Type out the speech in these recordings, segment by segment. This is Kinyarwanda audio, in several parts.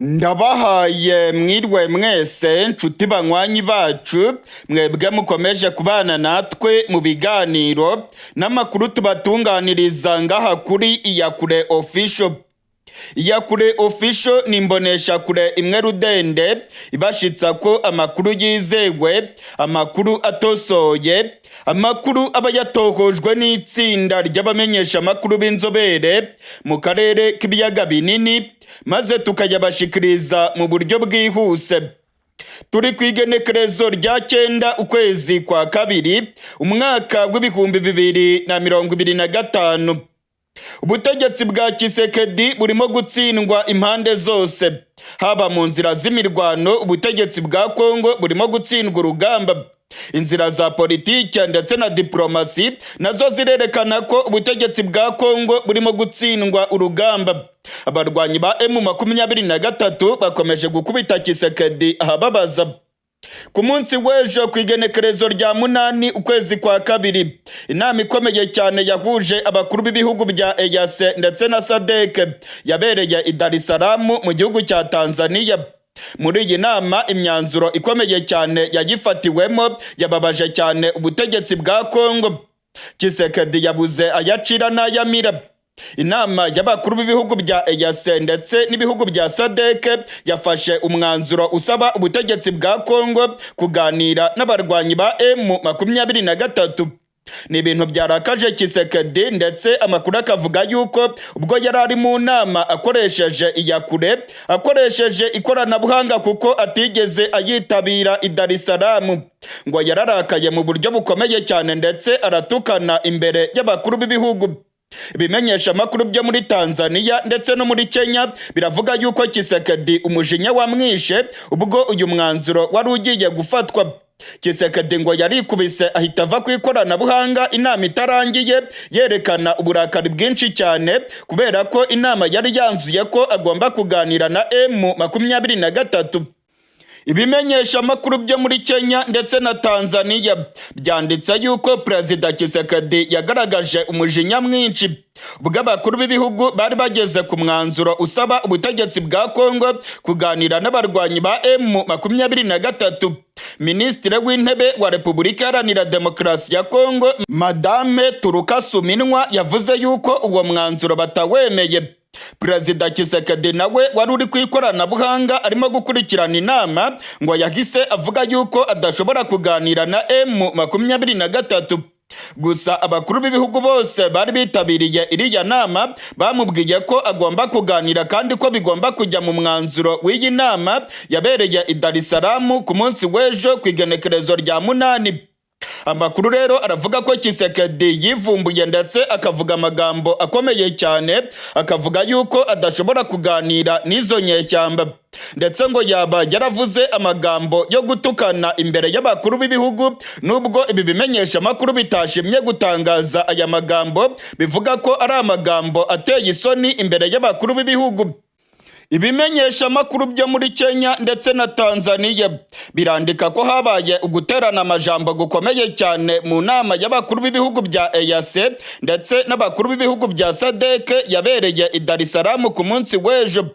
Ndabahaye mwirwe mwese nshuti banywanyi bacu mwebwe mukomeje kubana natwe mu biganiro n'amakuru tubatunganiriza ngaha kuri Iyakure Official. Iyakure Official ni imboneshakure imwe rudende ibashitsa ko amakuru yizewe, amakuru atosoye, amakuru aba yatohojwe n'itsinda ry'abamenyesha amakuru b'inzobere mu karere k'ibiyaga binini, maze tukayabashikiriza mu buryo bwihuse. Turi ku igenekerezo rya 9 ukwezi kwa kabiri umwaka w'ibihumbi 2025. Ubutegetsi bwa Tshisekedi burimo gutsindwa impande zose, haba mu nzira z'imirwano. Ubutegetsi bwa Kongo burimo gutsindwa urugamba. Inzira za politike ndetse na diplomasi nazo zirerekana ko ubutegetsi bwa Kongo burimo gutsindwa urugamba. Abarwanyi ba M23 bakomeje gukubita Tshisekedi ahababaza. Ku munsi w'ejo ku igenekerezo rya 8 ukwezi kwa kabiri, inama ikomeye cyane yahuje abakuru b'ibihugu bya EAC ndetse na SADC yabereye i Dar es Salaam mu gihugu cya Tanzania. Muri iyi nama imyanzuro ikomeye cyane yagifatiwemo yababaje cyane ubutegetsi bwa Kongo. Tshisekedi yabuze ayacira n'ayamira. Inama y'abakuru b'ibihugu bya EAC ndetse n'ibihugu bya SADC yafashe umwanzuro usaba ubutegetsi bwa Kongo kuganira n'abarwanyi ba M23. Ni ibintu byarakaje Tshisekedi, ndetse amakuru akavuga yuko ubwo yari ari mu nama akoresheje Iyakure, akoresheje ikoranabuhanga kuko atigeze ayitabira i Dar es Salaam, ngo yararakaye mu buryo bukomeye cyane ndetse aratukana imbere y'abakuru b'ibihugu. Ibimenyesha amakuru byo muri Tanzania ndetse no muri Kenya biravuga yuko Tshisekedi umujinya wamwishe ubwo uyu mwanzuro wari ugiye gufatwa. Tshisekedi ngo yarikubise ahita ava ku ikoranabuhanga inama itarangiye, yerekana uburakari bwinshi cyane kubera ko inama yari yanzuye ko agomba kuganira na M23. Ibimenyesha amakuru byo muri Kenya ndetse na Tanzania byanditse yuko Perezida Tshisekedi yagaragaje umujinya mwinshi ubwo abakuru b'ibihugu bari bageze ku mwanzuro usaba ubutegetsi bwa Kongo kuganira n'abarwanyi ba M23. Minisitiri w'intebe wa Repubulika Iharanira Demokarasi ya Kongo, Madame Turuka Suminwa, yavuze yuko uwo mwanzuro batawemeye. Perezida Tshisekedi nawe wari uri ku ikoranabuhanga arimo gukurikirana inama, ngo yahise avuga yuko adashobora kuganira na M23. Gusa abakuru b'ibihugu bose bari bitabiriye iriya nama bamubwiye ko agomba kuganira kandi ko bigomba kujya mu mwanzuro w'iyi nama yabereye i Dar es Salaam ku munsi w'ejo ku igenekerezo rya 8. Amakuru rero aravuga ko Tshisekedi yivumbuye ndetse akavuga amagambo akomeye cyane, akavuga yuko adashobora kuganira n'izo nyeshyamba, ndetse ngo yaba yaravuze amagambo yo gutukana imbere y'abakuru b'ibihugu. Nubwo ibi bimenyesha amakuru bitashimye gutangaza aya magambo, bivuga ko ari amagambo ateye isoni imbere y'abakuru b'ibihugu. Ibimenyesha amakuru byo muri Kenya ndetse na Tanzania birandika ko habaye uguterana amajambo gukomeye cyane mu nama y'abakuru b'ibihugu bya EAC ndetse n'abakuru b'ibihugu bya SADC yabereye i Dar es Salaam ku munsi w'ejo.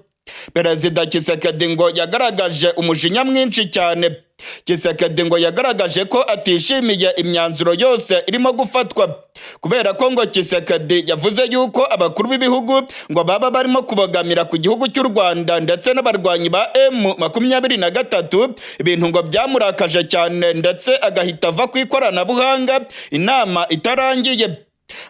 Perezida Tshisekedi ngo yagaragaje umujinya mwinshi cyane. Tshisekedi ngo yagaragaje ko atishimiye imyanzuro yose irimo gufatwa, kubera ko ngo Tshisekedi yavuze yuko abakuru b'ibihugu ngo baba barimo kubogamira ku gihugu cy'u Rwanda ndetse n'abarwanyi ba M23. Ibintu ngo byamurakaje cyane ndetse agahita ava ku ikoranabuhanga inama itarangiye.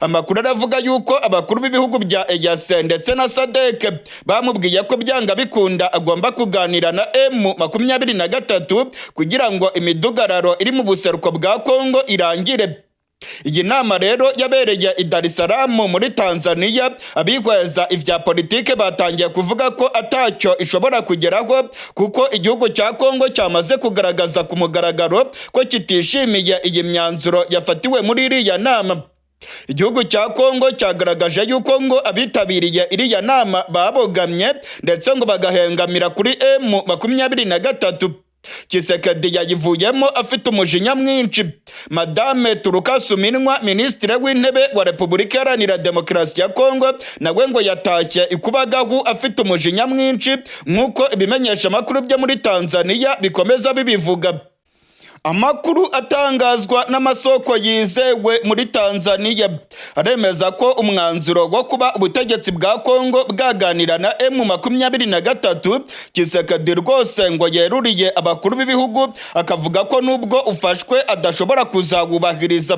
Amakuru aravuga yuko abakuru b'ibihugu bya EAC ndetse na SADC bamubwiye ko byanga bikunda agomba kuganira na M23 kugira ngo imidugararo iri mu buseruko bwa Kongo irangire. Iyi nama rero yabereye i Dar es Salaam muri Tanzania. Abihweza ivya politike batangiye kuvuga ko atacyo ishobora kugeraho kuko igihugu cya Kongo cyamaze kugaragaza ku mugaragaro ko kitishimiye iyi myanzuro yafatiwe muri iriya nama. Igihugu cya Kongo cyagaragaje yuko ngo abitabiriye iriya nama babogamye ndetse ngo bagahengamira kuri M23. Tshisekedi yayivuyemo afite umujinya mwinshi. Madame Turuka Suminwa, minisitiri w'intebe wa Repubulika Iharanira Demokarasi ya Kongo, nawe ngo yatashye ikubagahu afite umujinya mwinshi, nk'uko ibimenyesha amakuru byo muri Tanzania bikomeza bibivuga. Amakuru atangazwa n'amasoko yizewe muri Tanzania aremeza ko umwanzuro wo kuba ubutegetsi bwa Kongo bwaganira na M23, Tshisekedi rwose ngo yeruriye abakuru b'ibihugu akavuga ko nubwo ufashwe adashobora kuzawubahiriza.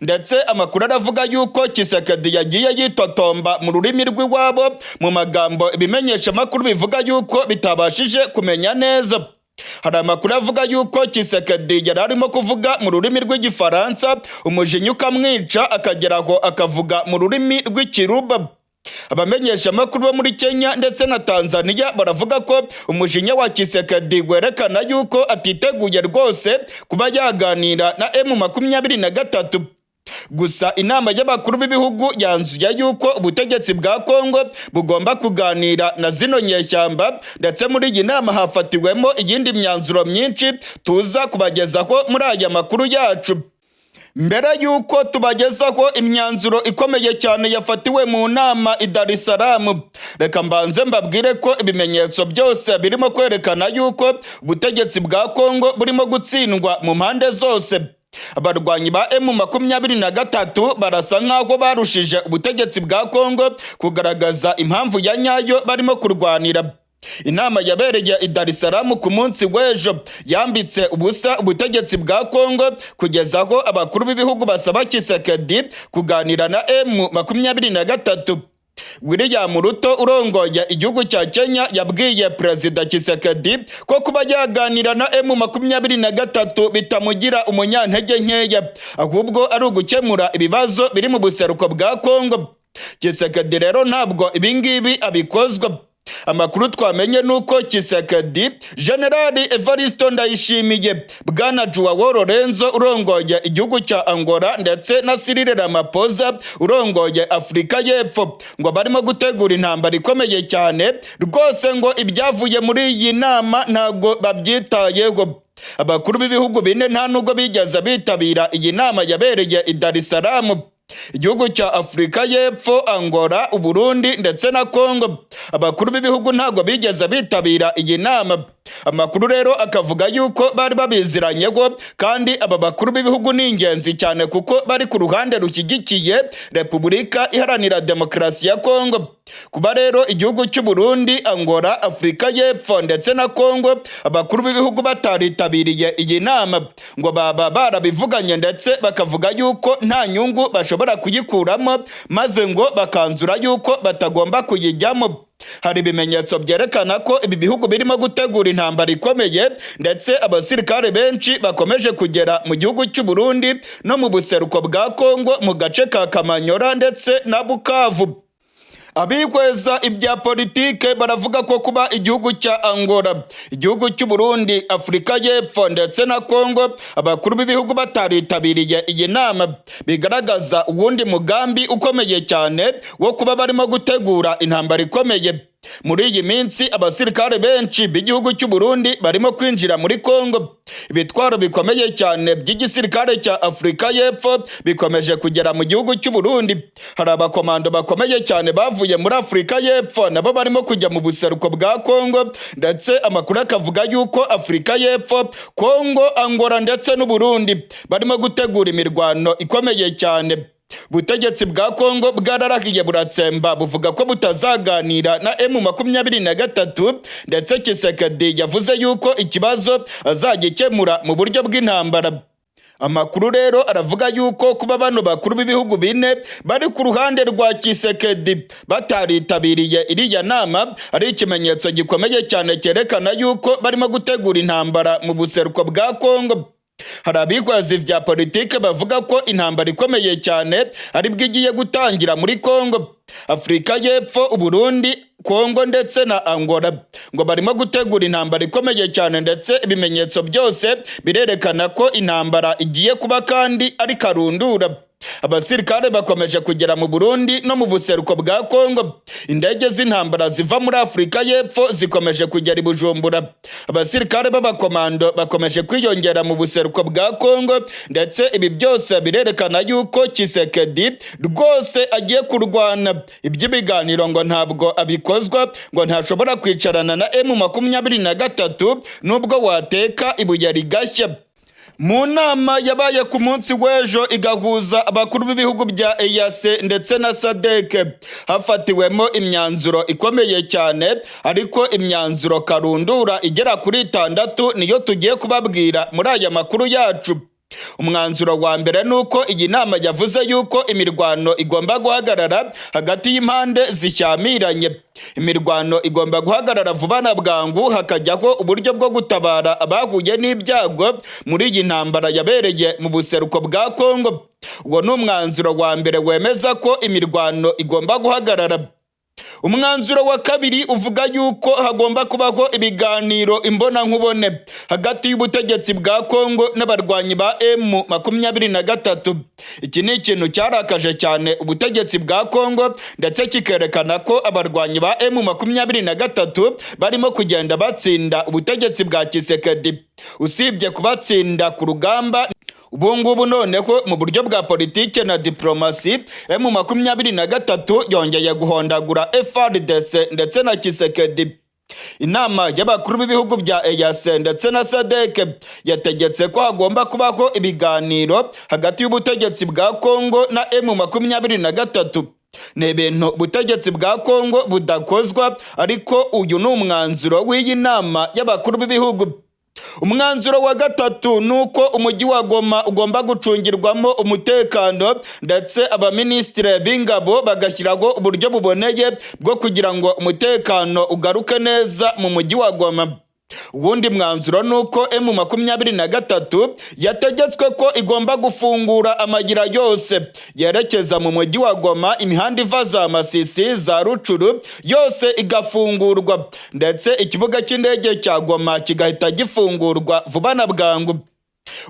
Ndetse amakuru aravuga yuko Tshisekedi yagiye yitotomba mu rurimi rw'iwabo mu magambo ibimenyesha amakuru bivuga yuko bitabashije kumenya neza. Hari amakuru avuga yuko Tshisekedi yari arimo kuvuga mu rurimi rw'igifaransa, umujinya ukamwica akageraho akavuga mu rurimi rw'ikiruba. Abamenyesha amakuru bo muri Kenya ndetse na Tanzania baravuga ko umujinya wa Tshisekedi werekana yuko atiteguye rwose kuba yaganira na M23. Gusa inama y'abakuru b'ibihugu yanzuye yuko ubutegetsi bwa Kongo bugomba kuganira na zino nyeshyamba, ndetse muri iyi nama hafatiwemo iyindi myanzuro myinshi tuza kubagezaho muri aya makuru yacu. Mbere yuko tubagezaho imyanzuro ikomeye cyane yafatiwe mu nama i Dar es Salaam, reka mbanze mbabwire ko ibimenyetso byose birimo kwerekana yuko ubutegetsi bwa Kongo burimo gutsindwa mu mpande zose. Abarwanyi ba M23 barasa nk'aho barushije ubutegetsi bwa Kongo kugaragaza impamvu ya nyayo barimo kurwanira. Inama yabereye i Dar es Salaam ku munsi w'ejo yambitse ubusa ubutegetsi bwa Kongo kugeza aho abakuru b'ibihugu basaba Tshisekedi kuganira na M23. William Ruto urongoye igihugu cya Kenya yabwiye Perezida Tshisekedi ko kuba yaganira na M23 bitamugira umunyantege nkeya, ahubwo ari ugukemura ibibazo biri mu buseruko bwa Kongo. Tshisekedi rero ntabwo ibingibi abikozwa. Amakuru twamenye nuko Tshisekedi, Generali Evaristo Ndayishimiye, Bwana Joao Lorenzo urongoye igihugu cya Angola ndetse na Cyril Ramaphosa urongoye Afurika y'Epfo ngo barimo gutegura intambara ikomeye cyane rwose, ngo ibyavuye muri iyi nama ntago babyitayeho. Abakuru b'ibihugu bine nta nubwo bigeze bitabira iyi nama yabereye i Dar es Salaam. Igihugu cya Afurika y'Epfo, Angola, Uburundi ndetse na Kongo, abakuru b'ibihugu ntabwo bigeze bitabira iyi nama. Amakuru rero akavuga yuko bari babiziranyeho, kandi aba bakuru b'ibihugu ni ingenzi cyane kuko bari ku ruhande rushyigikiye Repubulika Iharanira Demokarasi ya Kongo. Kuba rero igihugu cy'u Burundi, Angola, Afurika y'Epfo ndetse na Kongo abakuru b'ibihugu bataritabiriye iyi nama, ngo baba barabivuganye ndetse bakavuga yuko nta nyungu bashobora kuyikuramo, maze ngo bakanzura yuko batagomba kuyijyamo. Hari ibimenyetso byerekana ko ibi bihugu birimo gutegura intambara ikomeye, ndetse abasirikare benshi bakomeje kugera mu gihugu cy'u Burundi no mu buseruko bwa Kongo mu gace ka Kamanyora ndetse na Bukavu. Abihweza ibya politike baravuga ko kuba igihugu cya Angola, igihugu cy'u Burundi, Afurika y'Epfo ndetse na Kongo abakuru b'ibihugu bataritabiriye iyi nama bigaragaza uwundi mugambi ukomeye cyane wo kuba barimo gutegura intambara ikomeye. Muri iyi minsi abasirikare benshi b'igihugu cy'u Burundi barimo kwinjira muri Kongo. Ibitwaro bikomeye cyane by'igisirikare cya Afurika y'Epfo bikomeje kugera mu gihugu cy'u Burundi. Hari abakomando bakomeye cyane bavuye muri Afurika y'Epfo nabo barimo kujya mu buseruko bwa Kongo, ndetse amakuru akavuga yuko Afurika y'Epfo, Kongo, Angola ndetse n'u Burundi barimo gutegura imirwano ikomeye cyane. Ubutegetsi bwa Kongo bwararahiye buratsemba buvuga ko butazaganira na M23, ndetse Tshisekedi yavuze yuko ikibazo azagikemura mu buryo bw'intambara. Amakuru rero aravuga yuko kuba bano bakuru b'ibihugu bine bari ku ruhande rwa Tshisekedi bataritabiriye iriya nama ari ikimenyetso gikomeye cyane cyerekana yuko barimo gutegura intambara mu buseruko bwa Kongo. Hari abihweza ibya politike bavuga ko intambara ikomeye cyane aribwo igiye gutangira muri Kongo. Afurika y'Epfo, Uburundi, Kongo ndetse na Angola ngo barimo gutegura intambara ikomeye cyane, ndetse ibimenyetso byose birerekana ko intambara igiye kuba kandi ari karundura. abasirikare bakomeje kugera mu Burundi no mu buseruko bwa Kongo. Indege z'intambara ziva muri Afurika y'Epfo zikomeje kugera i Bujumbura. Abasirikare b'abakomando bakomeje kwiyongera mu buseruko bwa Kongo, ndetse ibi byose birerekana yuko Tshisekedi rwose agiye kurwana. Iby'ibiganiro ngo ntabwo abikozwa, ngo ntashobora kwicarana na M23 nubwo wateka ibuye rigashya. Mu nama yabaye ku munsi w'ejo igahuza abakuru b'ibihugu bya EAC ndetse na SADC, hafatiwemo imyanzuro ikomeye cyane, ariko imyanzuro karundura igera kuri 6 niyo tugiye kubabwira muri aya makuru yacu. Umwanzuro wa mbere nuko iyi nama yavuze yuko imirwano igomba guhagarara hagati y'impande zishyamiranye. Imirwano igomba guhagarara vuba na bwangu, hakajyaho uburyo bwo gutabara abahuye n'ibyago muri iyi ntambara yabereye mu buseruko bwa Kongo. Uwo ni umwanzuro wa mbere wemeza ko imirwano igomba guhagarara. Umwanzuro wa kabiri uvuga yuko hagomba kubaho ibiganiro imbonankubone hagati y'ubutegetsi bwa Kongo n'abarwanyi ba M23. Iki ni ikintu cyarakaje cyane ubutegetsi bwa Kongo, ndetse kikerekana ko abarwanyi ba M23 barimo kugenda batsinda ubutegetsi bwa Tshisekedi. Usibye kubatsinda ku rugamba, ubu ngubu noneho mu buryo bwa politike na diplomasi, M23 yongeye guhondagura FARDC ndetse na Tshisekedi. Inama y'abakuru b'ibihugu bya EAC ndetse na SADC yategetse ko hagomba kubaho ibiganiro hagati y'ubutegetsi bwa Kongo na M23. Ni ibintu ubutegetsi bwa Kongo budakozwa, ariko uyu ni umwanzuro w'iyi nama y'abakuru b'ibihugu. Umwanzuro wa gatatu nuko umujyi wa Goma ugomba gucungirwamo umutekano, ndetse abaminisitiri b'ingabo bagashyiraho uburyo buboneye bwo kugira ngo umutekano ugaruke neza mu mujyi wa Goma. Ubundi mwanzuro nuko M23 yategetswe ko igomba gufungura amayira yose yerekeza mu mujyi wa Goma, imihanda iva za Masisi, za Rucuru yose igafungurwa, ndetse ikibuga cy'indege cya Goma kigahita gifungurwa vuba na bwangu.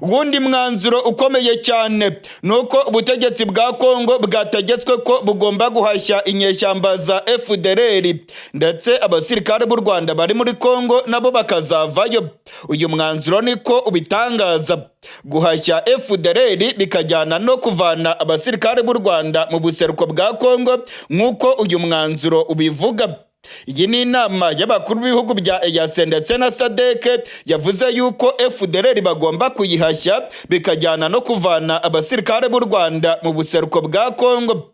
Ubundi mwanzuro ukomeye cyane nuko ubutegetsi bwa Kongo bwategetswe ko bugomba guhashya inyeshyamba za FDLR, ndetse abasirikare b'u Rwanda bari muri Kongo nabo bakazavayo. Uyu mwanzuro niko ubitangaza. Guhashya FDLR bikajyana no kuvana abasirikare b'u Rwanda mu buseruko bwa Kongo nk'uko uyu mwanzuro ubivuga. Iyi ni inama y'abakuru b'ibihugu bya EAC ndetse na SADC yavuze yuko FDLR bagomba kuyihashya bikajyana no kuvana abasirikare b'u Rwanda mu buseruko bwa Kongo.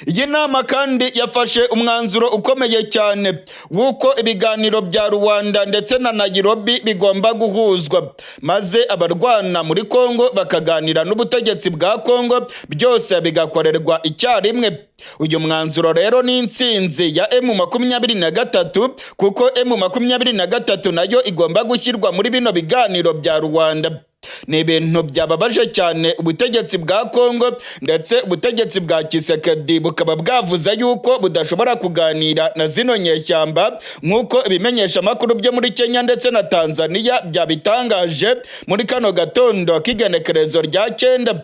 Iyi nama kandi yafashe umwanzuro ukomeye cyane wuko ibiganiro bya Rwanda ndetse na Nairobi bigomba guhuzwa, maze abarwana muri Kongo bakaganira n'ubutegetsi bwa Kongo, byose bigakorerwa icyarimwe. Uyu mwanzuro rero ni intsinzi ya M23, kuko M23 nayo igomba gushyirwa muri bino biganiro bya Rwanda. Ni ibintu byababaje cyane ubutegetsi bwa Kongo, ndetse ubutegetsi bwa Tshisekedi bukaba bwavuze yuko budashobora kuganira na zino nyeshyamba nk'uko ibimenyesha makuru byo muri Kenya ndetse na Tanzania byabitangaje muri kano gatondo k'igenekerezo rya 9.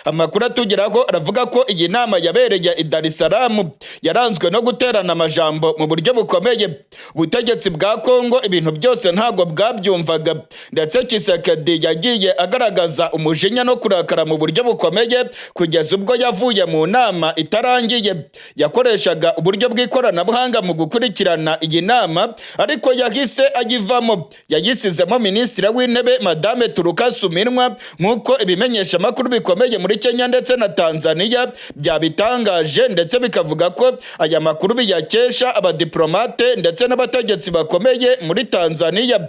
Amakuru atugeraho aravuga ko iyi nama yabereye i Dar es Salaam yaranzwe no guterana amajambo mu buryo bukomeye. Ubutegetsi bwa Kongo ibintu byose ntago bwabyumvaga, ndetse Tshisekedi yagiye agaragaza umujinya no kurakara mu buryo bukomeye kugeza ubwo yavuye mu nama itarangiye. Yakoreshaga uburyo bw'ikoranabuhanga mu gukurikirana iyi nama, ariko yahise agivamo. Yayisizemo minisitiri w'intebe Madame Turuka Suminwa nk'uko ibimenyesha makuru bikomeye muri Kenya ndetse na Tanzania byabitangaje, ndetse bikavuga ko aya makuru biyakesha abadiplomate ndetse n'abategetsi bakomeye muri Tanzania.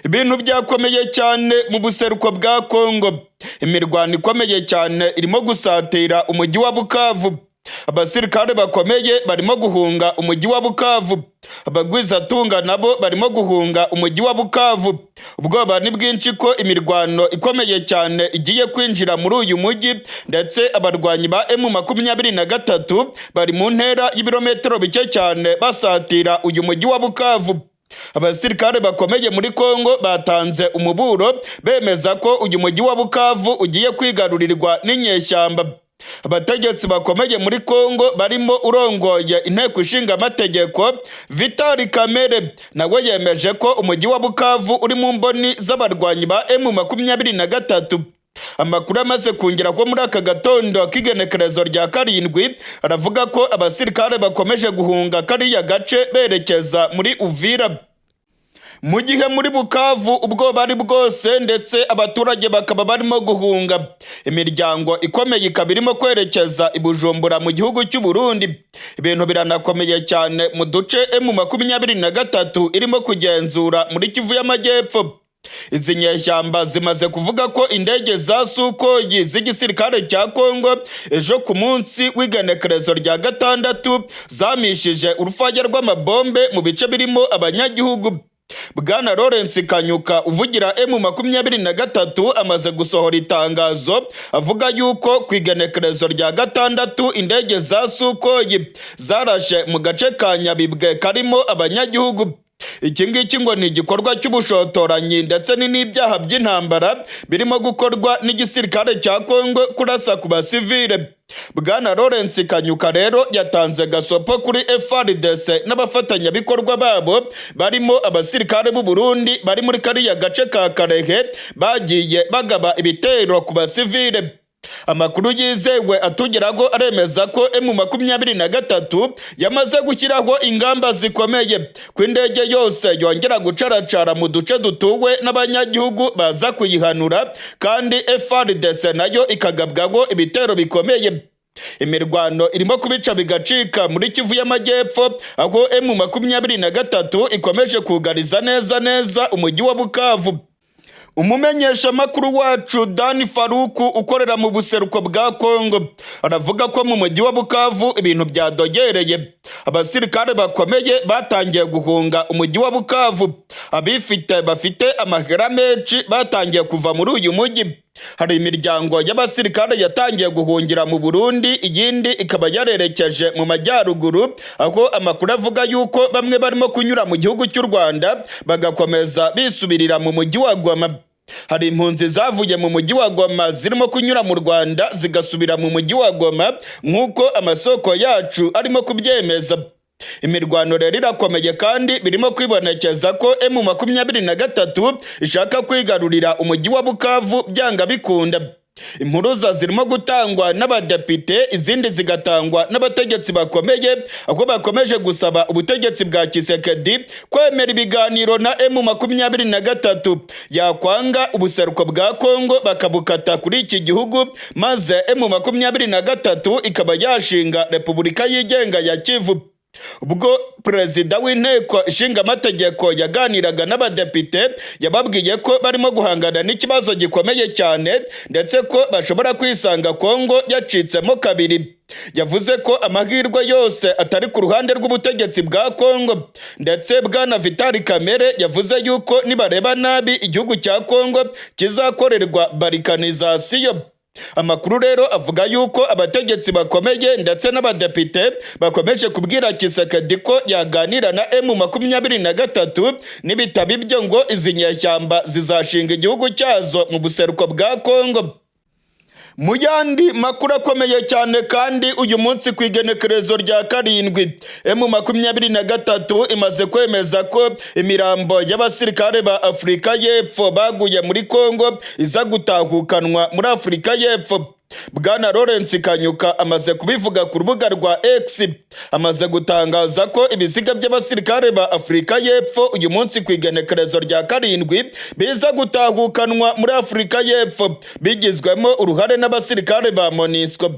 Ibintu byakomeye cyane mu buseruko bwa Kongo. Imirwano ikomeye cyane irimo gusatira umujyi wa Bukavu. Abasirikare bakomeye barimo guhunga umujyi wa Bukavu. Abagwizatunga nabo barimo guhunga umujyi wa Bukavu. Ubwoba ni bwinshi ko imirwano ikomeye cyane igiye kwinjira muri uyu mujyi, ndetse abarwanyi ba M23 bari mu ntera y'ibirometero bike cyane basatira uyu mujyi wa Bukavu. abasirikare bakomeye muri Kongo batanze umuburo bemeza ko uyu mujyi wa Bukavu ugiye kwigarurirwa n'inyeshyamba. Abategetsi bakomeye muri Kongo barimo urongoye inteko ishinga amategeko Vital Kamerhe nawe yemeje ko umujyi wa Bukavu uri mu mboni z'abarwanyi ba M23. Amakuru amaze kungira ko muri aka gatondo k'igenekerezo rya 7 aravuga ko abasirikare bakomeje guhunga kariya gace berekeza muri Uvira. Mu gihe muri Bukavu ubwo bari bwose ndetse abaturage bakaba barimo guhunga, imiryango ikomeye ikaba irimo kwerekeza i Bujumbura mu gihugu cy'u Burundi. Ibintu biranakomeye cyane mu duce M23 irimo kugenzura muri Kivu y'Amajyepfo. Izi nyeshyamba zimaze kuvuga ko indege za Sukoyi z'igisirikare cya Kongo ejo ku munsi w'igenekerezo rya 6 zamishije urufaya rw'amabombe mu bice birimo abanyagihugu. Bwana Lawrence Kanyuka uvugira M23 amaze gusohora itangazo avuga yuko ku igenekerezo rya 6 indege za Sukoyi zarashe mu gace ka Nyabibwe karimo abanyagihugu. Iki ngiki ngo ni igikorwa cy'ubushotoranyi ndetse n'ibyaha by'intambara birimo gukorwa n'igisirikare cya Kongo kurasa ku basivile. Bwana Lawrence Kanyuka rero yatanze gasopo kuri FARDC n'abafatanyabikorwa babo barimo abasirikare b'u Burundi bari muri kariya gace ka Karehe bagiye bagaba ibitero ku basivile. Amakuru yizewe atugeraho aremeza ko M23 yamaze gushyiraho ingamba zikomeye ku indege yose yongera gucaracara mu duce dutuwe n'abanyagihugu baza kuyihanura, kandi FARDC nayo ikagabwaho ibitero bikomeye. Imirwano irimo kubica bigacika muri Kivu y'Amajyepfo, aho M23 ikomeje kugariza neza umujyi wa Bukavu. Umumenyesha makuru wacu Dani Faruku ukorera mu buseruko bwa Kongo aravuga ko mu mujyi wa Bukavu ibintu byadogereye. Abasirikare bakomeye batangiye guhunga umujyi wa Bukavu. Bafite amahera menshi batangiye kuva muri uyu mujyi. Hari imiryango y'abasirikare yatangiye guhungira mu Burundi, iyindi ikaba yarerekeje mu majyaruguru, aho amakuru avuga yuko bamwe barimo kunyura mu gihugu cy'u Rwanda bagakomeza bisubirira mu mujyi wa Goma. Hari impunzi zavuye mu mujyi wa Goma zirimo kunyura mu Rwanda zigasubira mu mujyi wa Goma nk'uko amasoko yacu arimo kubyemeza. Imirwano rero irakomeye kandi birimo kwibonekeza ko M23 ishaka kwigarurira umujyi wa Bukavu byanga bikunda. Impuruza zirimo gutangwa n'abadepite, izindi zigatangwa n'abategetsi bakomeye, aho bakomeje gusaba ubutegetsi bwa Tshisekedi kwemera ibiganiro na M23 yakwanga ubuseruko bwa Kongo bakabukata kuri iki gihugu, maze M23 ikaba yashinga Repubulika yigenga ya Kivu. Ubwo perezida w'inteko ishinga amategeko yaganiraga n'abadepite yababwiye ko barimo guhangana n'ikibazo gikomeye cyane ndetse ko bashobora kwisanga Kongo yacitsemo kabiri. Yavuze ko amahirwe yose atari ku ruhande rw'ubutegetsi bwa Kongo, ndetse Bwana Vital Kamerhe yavuze yuko nibareba nabi igihugu cya Kongo kizakorerwa barikanizasiyo. Amakuru rero avuga yuko abategetsi bakomeye ndetse n'abadepite bakomeje kubwira Tshisekedi ko yaganira na M23, nibitaba ibyo ngo izi nyeshyamba zizashinga igihugu cyazo mu buseruko bwa Kongo. Mu yandi makuru akomeye cyane kandi uyu munsi ku igenekerezo rya 7 M23 imaze kwemeza ko imirambo y'abasirikare ba Afurika y'Epfo baguye muri Kongo iza gutahukanwa muri Afurika y'Epfo. Bwana Lawrence Kanyuka amaze kubivuga ku rubuga rwa X, amaze gutangaza ko ibiziga by'abasirikare ba Afurika y'Epfo uyu munsi ku igenekerezo rya 7 biza gutahukanwa muri Afurika y'Epfo bigizwemo uruhare n'abasirikare ba MONUSCO.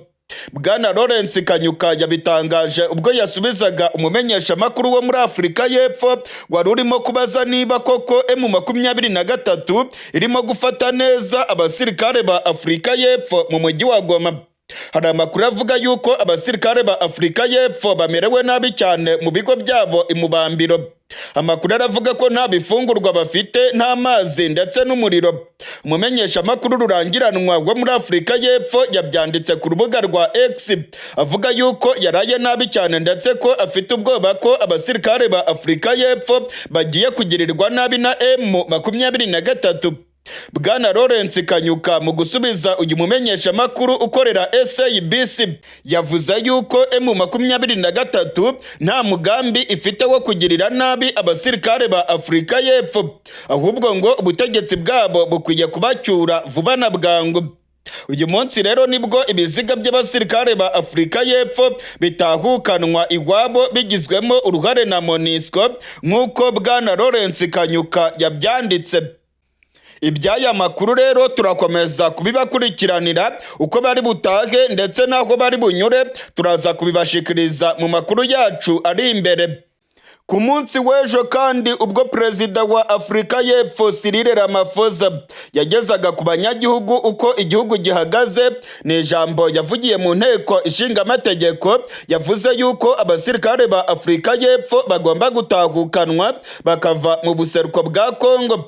Bwana Lawrence Kanyuka yabitangaje ubwo yasubizaga umumenyesha makuru wo muri Afurika y'Epfo wari urimo kubaza niba koko M23 irimo gufata neza abasirikare ba Afurika y'Epfo mu mujyi wa Goma. Hari amakuru avuga yuko abasirikare ba Afurika y'Epfo bamerewe nabi cyane mu bigo byabo imubambiro. Amakuru aravuga ko nta bifungurwa bafite, nta mazi ndetse n'umuriro. Umumenyeshamakuru rurangiranwa wo muri Afurika y'Epfo yabyanditse ku rubuga rwa X avuga yuko yaraye nabi cyane ndetse ko afite ubwoba ko abasirikare ba Afurika y'Epfo bagiye kugirirwa nabi na M23. Bwana Lawrence Kanyuka mu gusubiza uyu mumenyeshamakuru ukorera SABC yavuze yuko M23 nta mugambi ifite wo kugirira nabi abasirikare ba Afurika y'Epfo, ahubwo ngo ubutegetsi bwabo bukwiye kubacyura vuba na bwangu. Uyu munsi rero nibwo ibiziga by'abasirikare ba Afurika y'Epfo bitahukanwa iwabo bigizwemo uruhare na MONUSCO nk'uko Bwana Lawrence Kanyuka yabyanditse. Iby'aya makuru rero turakomeza kubibakurikiranira uko bari butahe ndetse n'aho bari bunyure, turaza kubibashikiriza mu makuru yacu ari imbere. Ku munsi w'ejo kandi ubwo perezida wa Afurika y'Epfo Cyril Ramaphosa yagezaga ku banyagihugu uko igihugu gihagaze, ni ijambo yavugiye mu nteko ishinga amategeko, yavuze yuko abasirikare ba Afurika y'Epfo bagomba gutahukanwa bakava mu buseruko bwa Kongo.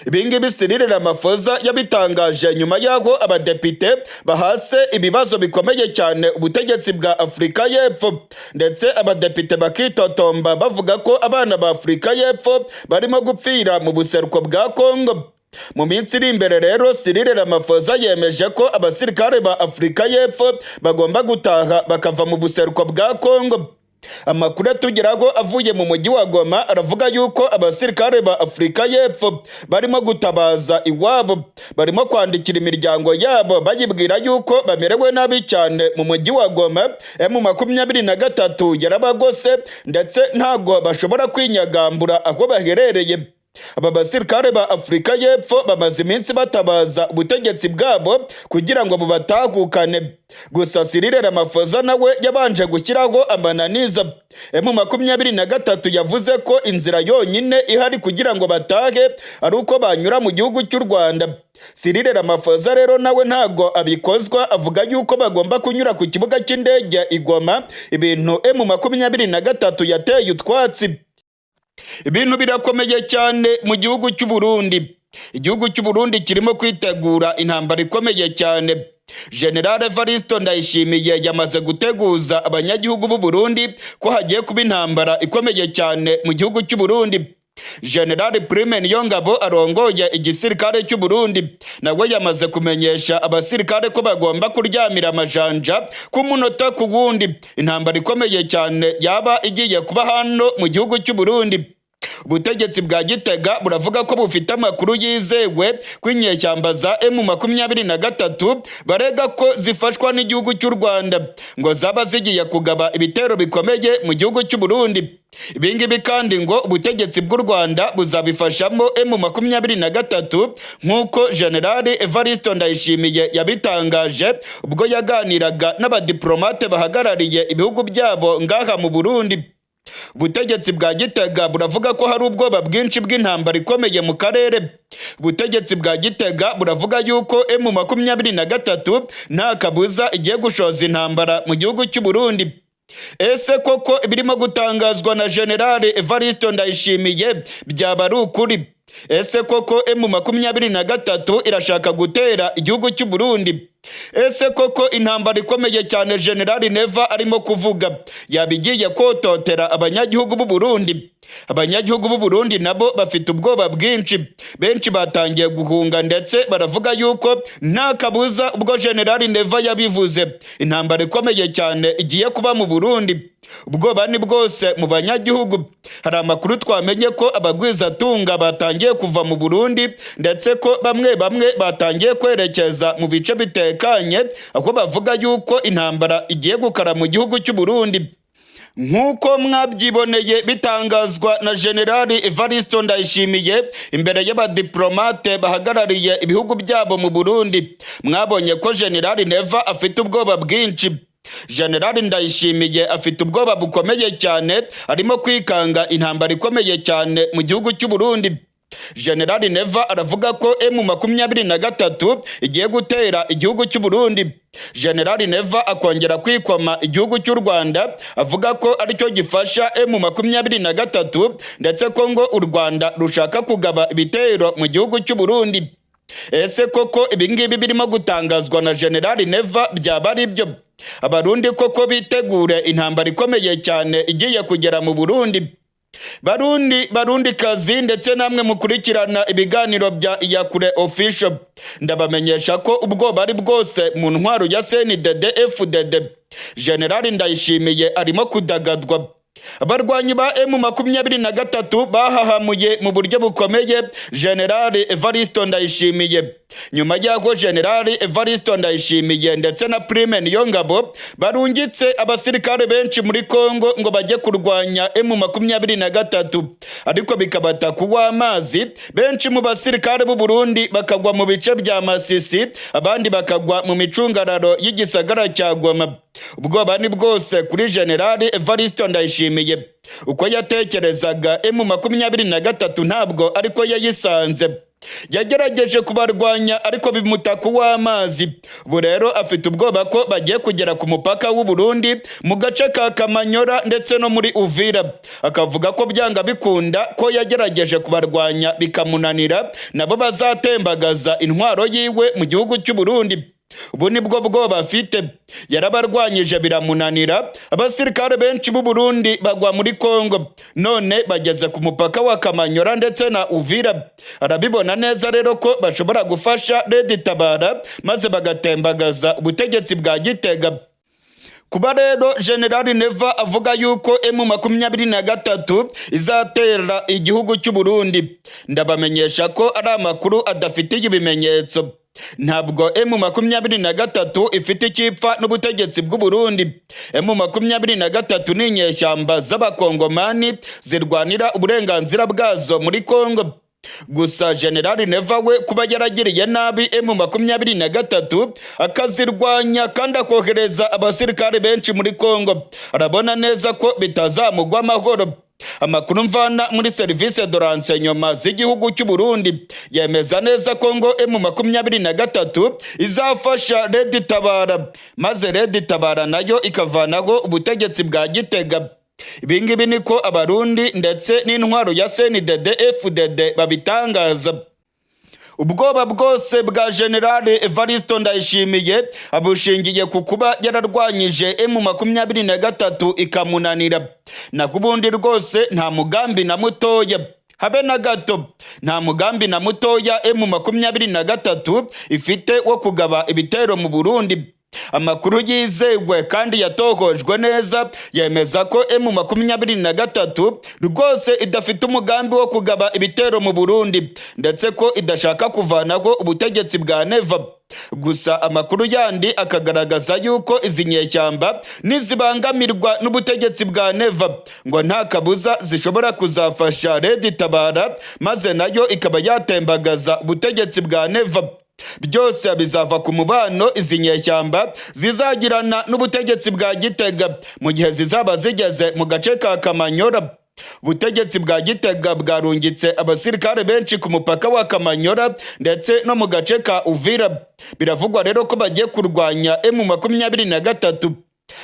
Ibingibi Cyril Ramaphosa yabitangaje nyuma y'aho abadepite bahase ibibazo bikomeye cyane ubutegetsi bwa Afurika y'Epfo, ndetse abadepite bakitotomba bavuga ko abana ba Afurika y'Epfo barimo gupfira mu buseruko bwa Kongo. Mu minsi iri imbere rero Cyril Ramaphosa yemeje ko abasirikare ba Afurika y'Epfo bagomba gutaha bakava mu buseruko bwa Kongo. Amakuru atugeraho avuye mu mujyi wa Goma aravuga yuko abasirikare ba Afurika y'Epfo barimo gutabaza iwabo, barimo kwandikira imiryango yabo bayibwira yuko bamerewe nabi cyane mu mujyi wa Goma. M23 yarabagose ndetse ntago bashobora kwinyagambura aho baherereye. Aba basirikare ba Afurika y'Epfo bamaze iminsi batabaza ubutegetsi bwabo kugira ngo bubatahukane. Gusa Cyril Ramaphosa nawe yabanje gushyiraho amananiza. M23 yavuze ko inzira yonyine ihari kugira ngo batahe ari uko banyura mu gihugu cy'u Rwanda. Cyril Ramaphosa rero nawe ntago abikozwa, avuga yuko bagomba kunyura ku kibuga cy'indege i Goma, ibintu M23 yateye utwatsi. Ibintu birakomeye cyane mu gihugu cy'u Burundi. Igihugu cy'u Burundi kirimo kwitegura intambara ikomeye cyane. General Evariste Ndayishimiye yamaze guteguza abanyagihugu b'u Burundi ko hagiye kuba intambara ikomeye cyane mu gihugu cy'u Burundi. General Prime Niyongabo arongoye igisirikare cy'u Burundi nawe yamaze kumenyesha abasirikare ko bagomba kuryamira amajanja ku munota ku wundi. Intambara ikomeye cyane yaba igiye kuba hano mu gihugu cy'u Burundi. Ubutegetsi bwa Gitega buravuga ko bufite amakuru yizewe ko inyeshyamba za M23 barega ko zifashwa n'igihugu cy'u Rwanda ngo zaba zigiye kugaba ibitero bikomeye mu gihugu cy'u Burundi. Ibingibi kandi ngo ubutegetsi bw'u Rwanda buzabifashamo M23 nk'uko General Evariste Ndayishimiye yabitangaje ubwo yaganiraga n'abadiplomate bahagarariye ibihugu byabo ngaha mu Burundi. Ubutegetsi bwa Gitega buravuga ko hari ubwoba bwinshi bw'intambara ikomeye mu karere. Ubutegetsi bwa Gitega buravuga yuko M23 nta kabuza igiye gushoza intambara mu gihugu cy'u Burundi. Ese koko ibirimo gutangazwa na General Evariste Ndayishimiye byaba ari ukuri? Ese koko M23 irashaka gutera igihugu cy'u Burundi? Ese koko intambara ikomeye cyane General Neva arimo kuvuga yabigiye kototera abanyagihugu b'u Burundi? Abanyagihugu b'u Burundi nabo bafite ubwoba bwinshi, benshi batangiye guhunga ndetse baravuga yuko nta kabuza ubwo General Neva yabivuze intambara ikomeye cyane igiye kuba mu Burundi. Ubwoba ni bwose mu banyagihugu. Hari amakuru twamenye ko abagwizatunga batangiye kuva mu Burundi ndetse ko bamwe batangiye kwerekeza mu bice bitekanye, aho bavuga yuko intambara igiye gukara mu gihugu cy'u Burundi. Nk'uko mwabyiboneye bitangazwa na General Evariste Ndayishimiye imbere y'abadiplomate bahagarariye ibihugu byabo mu Burundi, mwabonye ko General Neva afite ubwoba bwinshi. General Ndayishimiye afite ubwoba bukomeye cyane, arimo kwikanga intambara ikomeye cyane mu gihugu cy'u Burundi. General Neva aravuga ko M23 igiye gutera igihugu cy'u Burundi. General Neva akongera kwikoma igihugu cy'u Rwanda avuga ko aricyo gifasha M23 ndetse ko ngo u Rwanda rushaka kugaba ibitero mu gihugu cy'u Burundi. Ese koko ibingibi birimo gutangazwa na General Neva byaba ari byo? Abarundi koko bitegure intambara ikomeye cyane igiye kugera mu Burundi. Barundi kazi ndetse namwe mukurikirana ibiganiro bya Iyakure Official, ndabamenyesha ko ubwoba ari bwose mu ntwaro ya CNDD FDD. General Ndayishimiye arimo kudagadwa. Abarwanyi ba M23 bahahamuye mu buryo bukomeye General Evariste Ndayishimiye. Nyuma y'aho General Evariste Ndayishimiye ndetse na Prime Niyongabo barungitse abasirikare benshi muri Kongo ngo bajye kurwanya M23, ariko bikabata kuwa amazi, benshi mu basirikare b'u Burundi bakagwa mu bice bya Masisi, abandi bakagwa mu micungararo y'igisagara cya Goma. Ubwoba ni bwose kuri General Evariste Ndayishimiye. Uko yatekerezaga M23 ntabwo ariko yayisanze. Yagerageje kubarwanya ariko bimuta kuwa amazi. Ubu rero afite ubwoba ko bagiye kugera ku mupaka w'u Burundi mu gace ka Kamanyora ndetse no muri Uvira. Akavuga ko byanga bikunda ko yagerageje kubarwanya bikamunanira, nabo bazatembagaza intwaro yiwe mu gihugu cy'u Burundi. Ubu nibwo bwoba afite. Yarabarwanyije biramunanira, abasirikare benshi b'u Burundi bagwa muri Kongo, none bageze ku mupaka wa Kamanyora ndetse na Uvira. Arabibona neza rero ko bashobora gufasha Red Tabara maze bagatembagaza ubutegetsi bwa Gitega. Kuba rero General Neva avuga yuko M23 izatera igihugu cy'u Burundi, ndabamenyesha ko ari amakuru adafitiye ibimenyetso. Ntabwo M23 ifite ikipfa n'ubutegetsi bw'u Burundi. M23 ni inyeshyamba z'abakongomani zirwanira uburenganzira bwazo muri Kongo. Gusa General Neva we kuba yaragiriye nabi M23 akazirwanya kandi akohereza abasirikare benshi muri Kongo, arabona neza ko bitazamugwa amahoro. Amakuru mvana muri service de renseignement z'igihugu cy'u Burundi yemeza neza ko ngo M23 izafasha Red Tabara, maze Red Tabara nayo ikavanaho ubutegetsi bwa Gitega. Ibingibi niko abarundi ndetse n'intwaro ya CNDD FDD babitangaza. Ubwoba bwose bwa General Evariste Ndayishimiye abushingiye ku kuba yararwanyije M23 ikamunanira. Nakubundi rwose nta mugambi na mutoya, habe na gato, nta mugambi na mutoya M23 ifite wo kugaba ibitero mu Burundi. Amakuru yizewe kandi yatohojwe neza yemeza ko M23 rwose idafite umugambi wo kugaba ibitero mu Burundi, ndetse ko idashaka kuvanaho ubutegetsi bwa Neva. Gusa amakuru yandi akagaragaza yuko izi nyeshyamba nizibangamirwa n'ubutegetsi bwa Neva ngo nta kabuza zishobora kuzafasha Red Tabara, maze nayo ikaba yatembagaza ubutegetsi bwa Neva. Byose bizava ku mubano izi nyeshyamba zizagirana n'ubutegetsi bwa Gitega mu gihe zizaba zigeze mu gace ka Kamanyora. Ubutegetsi bwa Gitega bwarungitse abasirikare benshi ku mupaka wa Kamanyora ndetse no mu gace ka Uvira. Biravugwa rero ko bagiye kurwanya M23.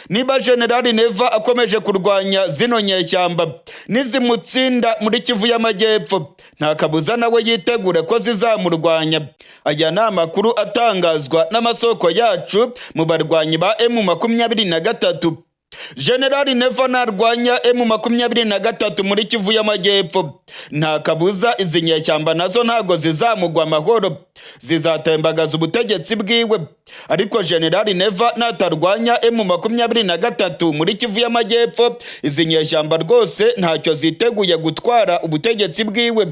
Niba General Neva akomeje kurwanya zino nyeshyamba nizimutsinda muri Kivu y'Amajyepfo, nta kabuza nawe yitegure ko zizamurwanya. Aya ni amakuru atangazwa n'amasoko yacu mu barwanyi ba M23. General Neva narwanya M23 muri Kivu y'Amajyepfo, nta kabuza izi nyeshyamba nazo ntago zizamugwa amahoro, zizatembagaza ubutegetsi bwiwe. Ariko General Neva natarwanya M23 muri Kivu y'Amajyepfo, izi nyeshyamba rwose ntacyo ziteguye gutwara ubutegetsi bwiwe.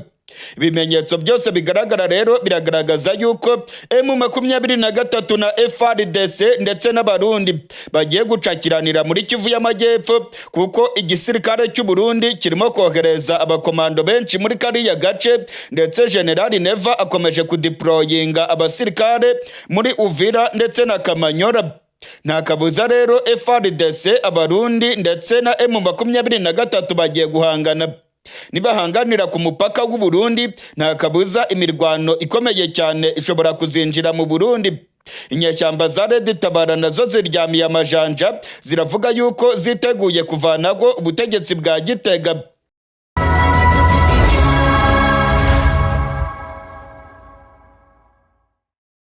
Ibimenyetso byose bigaragara rero biragaragaza yuko M23 na FARDC ndetse n'abarundi bagiye gucakiranira muri Kivu y'Amajyepfo, kuko igisirikare cy'u Burundi kirimo kohereza abakomando benshi muri kariya gace, ndetse General Neva akomeje kudeployinga abasirikare muri Uvira ndetse na Kamanyora. Nta kabuza rero FARDC, abarundi ndetse na M23 bagiye guhangana. nibahanganira ku mupaka w'u Burundi nta kabuza imirwano ikomeye cyane ishobora kuzinjira mu Burundi. Inyeshyamba za Red Tabara nazo ziryamiye amajanja ziravuga yuko ziteguye kuvanaho ubutegetsi bwa Gitega.